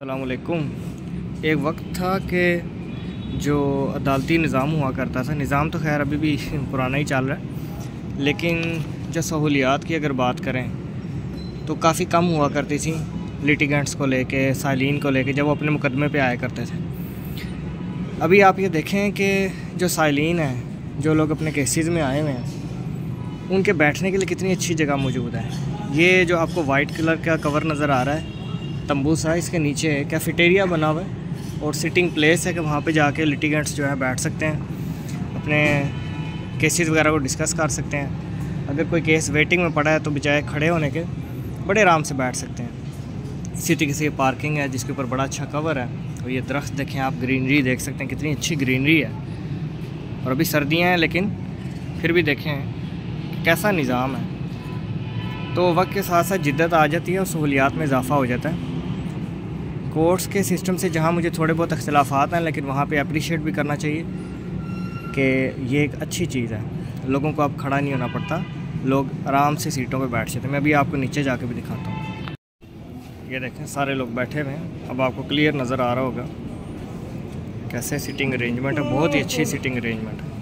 अस्सलामुअलैकुम। एक वक्त था कि जो अदालती निज़ाम हुआ करता था, निज़ाम तो खैर अभी भी पुराना ही चल रहा है, लेकिन जो सहूलियात की अगर बात करें तो काफ़ी कम हुआ करती थी लिटिगेंट्स को लेके, साइलिन को लेके, जब वो अपने मुकदमे पे आया करते थे। अभी आप ये देखें कि जो साइलिन हैं, जो लोग अपने केसेस में आए हुए हैं, उनके बैठने के लिए कितनी अच्छी जगह मौजूद है। ये जो आपको वाइट कलर का कवर नज़र आ रहा है, तंबू सा, इसके नीचे कैफेटेरिया बना हुआ है और सिटिंग प्लेस है कि वहाँ पे जाके लिटिगेंट्स जो है बैठ सकते हैं, अपने केसेस वगैरह को डिस्कस कर सकते हैं। अगर कोई केस वेटिंग में पड़ा है तो बजाय खड़े होने के बड़े आराम से बैठ सकते हैं। इसी तरीके से ये पार्किंग है जिसके ऊपर बड़ा अच्छा कवर है, और ये दरख्त देखें आप, ग्रीनरी देख सकते हैं, कितनी अच्छी ग्रीनरी है। और अभी सर्दियाँ हैं लेकिन फिर भी देखें कैसा निज़ाम है। तो वक्त के साथ साथ जिद्दत आ जाती है और सहूलियात में इजाफ़ा हो जाता है। कोर्ट्स के सिस्टम से जहाँ मुझे थोड़े बहुत अख्तिलाफ़ात हैं, लेकिन वहाँ पे अप्रिशिएट भी करना चाहिए कि ये एक अच्छी चीज़ है। लोगों को अब खड़ा नहीं होना पड़ता, लोग आराम से सीटों पे बैठ जाते हैं। मैं अभी आपको नीचे जाके भी दिखाता हूँ। ये देखें सारे लोग बैठे हुए हैं, अब आपको क्लियर नज़र आ रहा होगा कैसे सिटिंग अरेंजमेंट है। बहुत ही अच्छी सिटिंग अरेंजमेंट है।